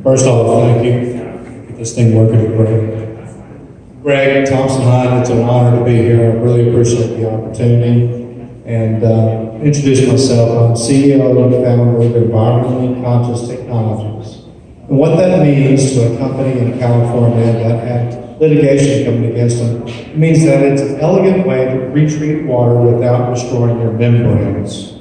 First off, thank you. Get this thing working great. Greg Thompson-Hyde, it's an honor to be here. I really appreciate the opportunity. And introduce myself. I'm CEO and founder of Environmentally Conscious Technologies. And what that means to a company in California that had litigation coming against them, it means that it's an elegant way to retreat water without destroying your membranes.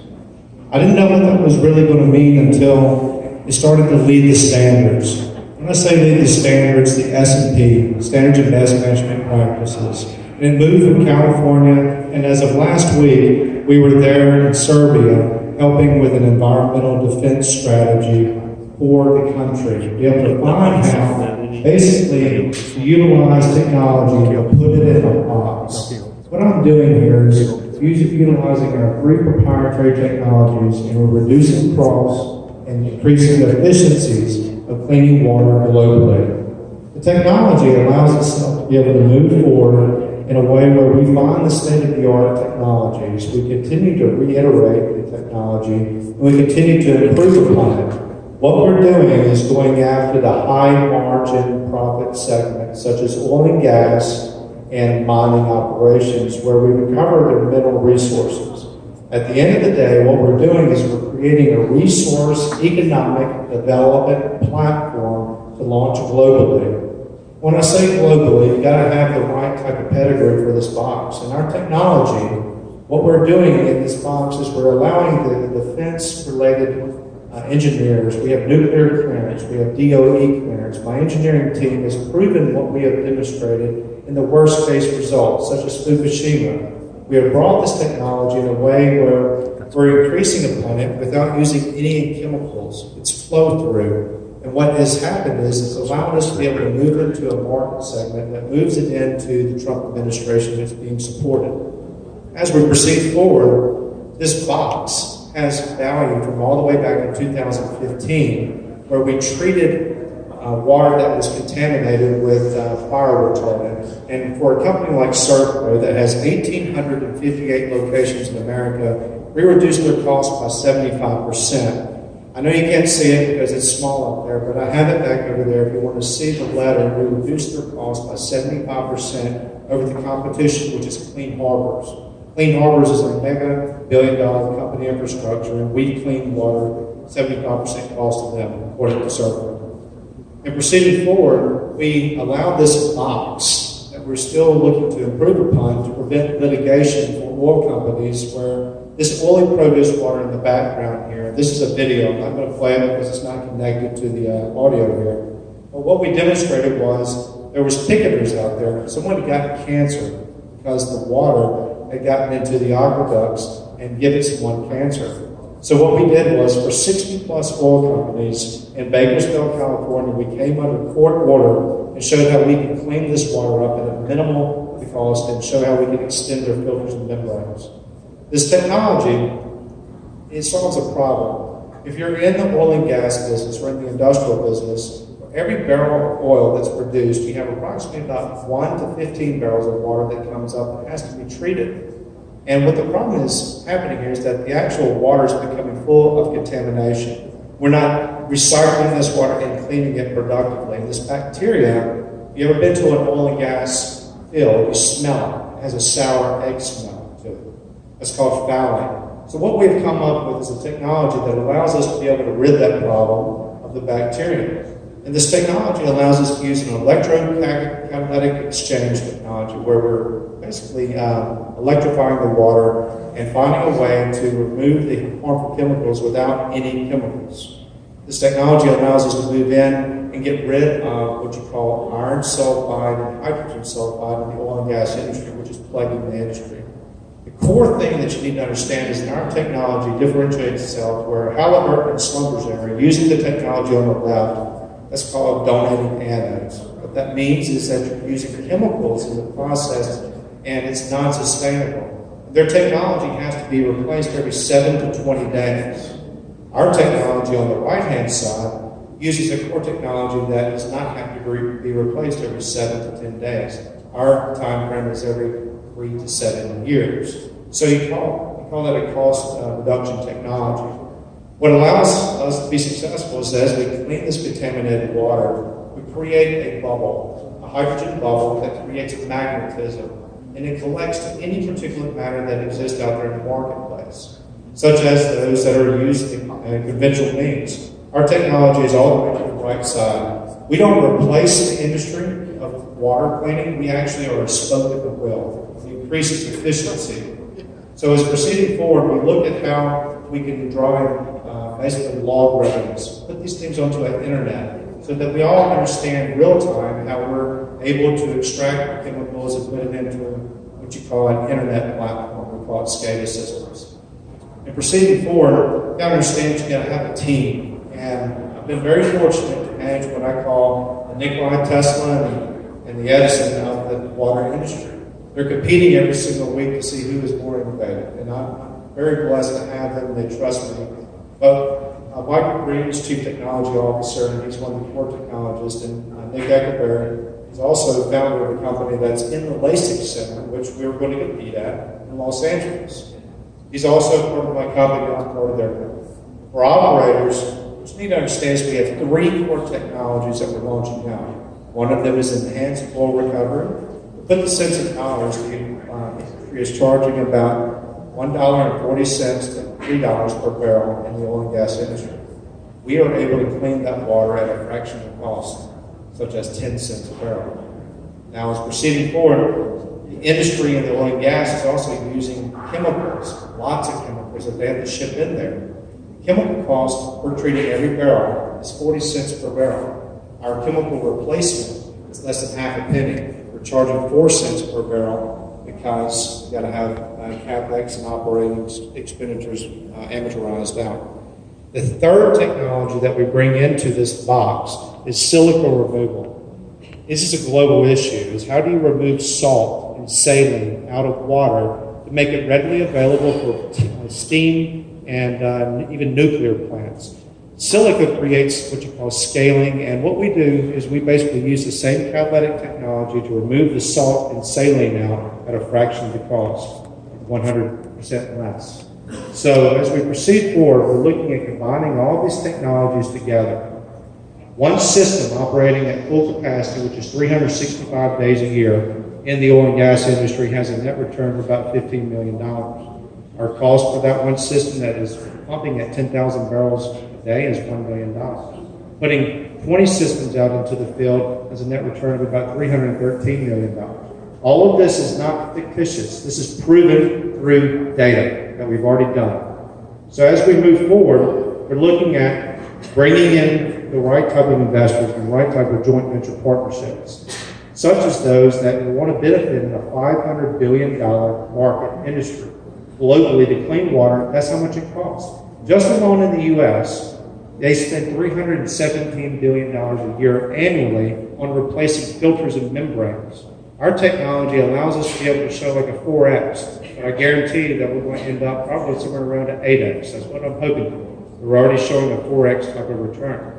I didn't know what that was really going to mean until it started to lead the standards. When I say lead the standards, the S&P, Standards of Best Management Practices. And it moved from California, and as of last week, we were there in Serbia helping with an environmental defense strategy for the country. To be able to find how, basically, to utilize technology to put it in a box. What I'm doing here is utilizing our 3 proprietary technologies, and we're reducing costs and increasing the efficiencies of cleaning water globally. The technology allows us to be able to move forward in a way where we find the state-of-the-art technologies, we continue to reiterate the technology, and we continue to improve upon it. What we're doing is going after the high-margin profit segments, such as oil and gas and mining operations, where we recover their mineral resources. At the end of the day, what we're doing is we're creating a resource economic development platform to launch globally. When I say globally, you got to have the right type of pedigree for this box. And our technology, what we're doing in this box is we're allowing the defense-related engineers. We have nuclear clearance, we have DOE clearance. My engineering team has proven what we have demonstrated in the worst-case results, such as Fukushima. We have brought this technology in a way where we're increasing upon it without using any chemicals. It's flow-through. And what has happened is it's allowed us to be able to move into a market segment that moves it into the Trump administration that's being supported. As we proceed forward, this box has value from all the way back in 2015, where we treated water that was contaminated with fire retardant. And for a company like Serco that has 1,858 locations in America, we reduced their cost by 75%. I know you can't see it because it's small up there, but I have it back over there if you want to see the letter. We reduced their cost by 75% over the competition, which is Clean Harbors. Clean Harbors is a mega billion-dollar company infrastructure, and we clean water 75% cost of them, according to Serco. And proceeding forward, we allowed this box that we're still looking to improve upon to prevent litigation for oil companies where this oily produce water in the background here, this is a video, I'm not going to play it because it's not connected to the audio here. But what we demonstrated was there was picketers out there. Someone got cancer because the water had gotten into the aqueducts and given someone cancer. So what we did was for 60 plus oil companies in Bakersfield, California, we came under court order and showed how we can clean this water up at a minimal cost and show how we can extend their filters and membranes. This technology, it solves a problem. If you're in the oil and gas business or in the industrial business, for every barrel of oil that's produced, you have approximately about 1 to 15 barrels of water that comes up that has to be treated. And what the problem is happening here is that the actual water is becoming full of contamination. We're not recycling this water and cleaning it productively. This bacteria, you ever been to an oil and gas field, you smell it. It has a sour egg smell to it. That's called fouling. So what we've come up with is a technology that allows us to be able to rid that problem of the bacteria. And this technology allows us to use an electrocatalytic exchange technology where we're basically electrifying the water and finding a way to remove the harmful chemicals without any chemicals. This technology allows us to move in and get rid of what you call iron sulfide and hydrogen sulfide in the oil and gas industry, which is plaguing the industry. The core thing that you need to understand is that our technology differentiates itself where Halliburton and Schlumberger are using the technology on the left. That's called donating anodes. What that means is that you're using chemicals in the process and it's non-sustainable. Their technology has to be replaced every 7 to 20 days. Our technology on the right-hand side uses a core technology that does not have to be replaced every 7 to 10 days. Our time frame is every 3 to 7 years. So you call that a cost reduction technology. What allows us to be successful is that as we clean this contaminated water, we create a bubble, a hydrogen bubble that creates magnetism, and it collects to any particulate matter that exists out there in the marketplace, such as those that are used in conventional means. Our technology is all the way to the right side. We don't replace the industry of water cleaning. We actually are a spoke of the wheel. We increase its efficiency. So as proceeding forward, we look at how we can draw in basically log records, put these things onto an internet so that we all understand real time how we're able to extract the chemicals and put it into what you call an internet platform. We call it SCADA systems. And proceeding forward, you got to understand you got to have a team. And I've been very fortunate to manage what I call the Nikola Tesla and the Edison of the water industry. They're competing every single week to see who is more innovative. And I'm very blessed to have them. They trust me. But Michael Green is Chief Technology Officer, and he's one of the core technologists. And Nick Eckerberry is also the founder of a company that's in the LASIK Center, which we're going to compete at in Los Angeles. He's also part of my company. I'm part of their company. For operators, what you need to understand is we have 3 core technologies that we're launching now. One of them is enhanced oil recovery. To put this into dollars, the industry is charging about $1.40 to $3 per barrel in the oil and gas industry. We are able to clean that water at a fraction of the cost, such as 10 cents a barrel. Now, as proceeding forward, the industry in the oil and gas is also using chemicals, lots of chemicals that they have to ship in there. Chemical cost per treating every barrel is 40 cents per barrel. Our chemical replacement is less than half a penny. We're charging 4 cents per barrel because you got to have CapEx and operating expenditures amortized out. The third technology that we bring into this box is silica removal. This is a global issue. Is how do you remove salt and saline out of water to make it readily available for steam and even nuclear plants. Silica creates what you call scaling, and what we do is we basically use the same catalytic technology to remove the salt and saline out at a fraction of the cost, 100% less. So as we proceed forward, we're looking at combining all these technologies together. One system operating at full capacity, which is 365 days a year in the oil and gas industry, has a net return of about $15 million. Our cost for that one system that is pumping at 10,000 barrels a day is $1 million. Putting 20 systems out into the field has a net return of about $313 million. All of this is not fictitious. This is proven through data that we've already done. So as we move forward, we're looking at bringing in the right type of investors and the right type of joint venture partnerships, such as those that want to benefit in a $500 billion market industry. Globally, to clean water, that's how much it costs. Just alone in the U.S., they spend $317 billion a year annually on replacing filters and membranes. Our technology allows us to be able to show like a 4X, but I guarantee you that we're going to end up probably somewhere around an 8X. That's what I'm hoping for. We're already showing a 4X type of return.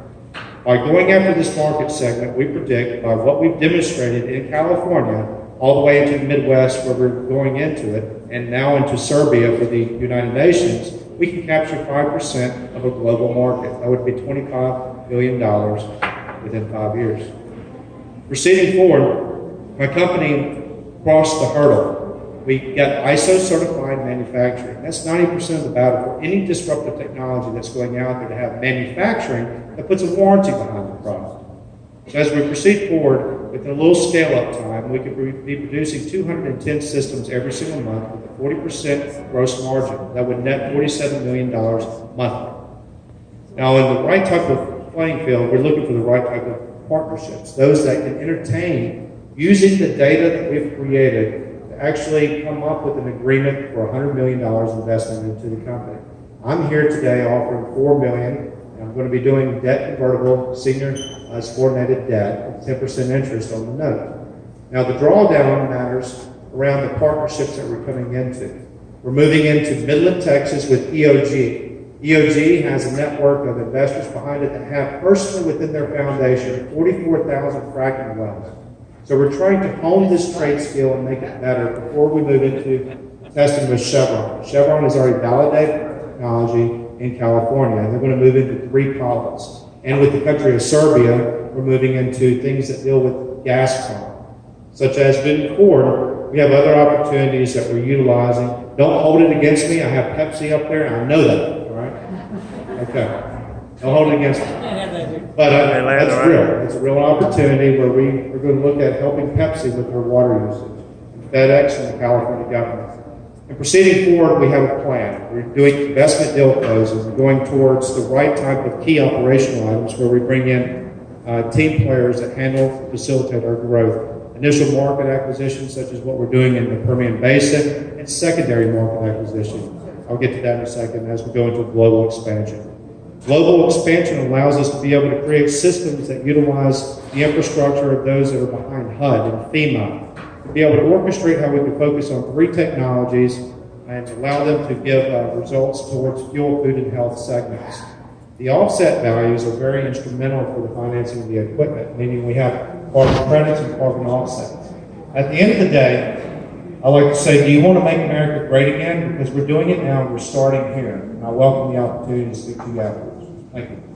By going after this market segment, we predict by what we've demonstrated in California, all the way into the Midwest where we're going into it, and now into Serbia for the United Nations, we can capture 5% of a global market. That would be $25 billion within 5 years. Proceeding forward, my company crossed the hurdle. We got ISO certified manufacturing. That's 90% of the battle for any disruptive technology that's going out there to have manufacturing that puts a warranty behind the product. So as we proceed forward, with a little scale-up time, we could be producing 210 systems every single month with a 40% gross margin. That would net $47 million monthly. Now, in the right type of playing field, we're looking for the right type of partnerships, those that can entertain using the data that we've created to actually come up with an agreement for $100 million investment into the company. I'm here today offering $4 million. I'm going to be doing debt convertible senior subordinated debt with 10% interest on the note. Now the drawdown matters around the partnerships that we're coming into. We're moving into Midland, Texas with EOG. EOG has a network of investors behind it that have personally within their foundation 44,000 fracking wells. So we're trying to hone this trade skill and make it better before we move into testing with Chevron. Chevron has already validated technology in California. They're going to move into 3 pilots. And with the country of Serbia, we're moving into things that deal with gas power, such as moving forward. We have other opportunities that we're utilizing. Don't hold it against me. I have Pepsi up there, and I know that, all right? Okay. Don't hold it against me. But that's real. It's a real opportunity where we're going to look at helping Pepsi with their water usage, FedEx and the California government. And proceeding forward, we have a plan. We're doing investment deal closes. We're going towards the right type of key operational items where we bring in team players that handle, facilitate our growth. Initial market acquisitions, such as what we're doing in the Permian Basin, and secondary market acquisition. I'll get to that in a second as we go into global expansion. Global expansion allows us to be able to create systems that utilize the infrastructure of those that are behind HUD and FEMA, to be able to orchestrate how we can focus on 3 technologies and allow them to give results towards fuel, food, and health segments. The offset values are very instrumental for the financing of the equipment, meaning we have carbon credits and carbon offsets. At the end of the day, I like to say, do you want to make America great again? Because we're doing it now and we're starting here. And I welcome the opportunity to speak to you afterwards. Thank you.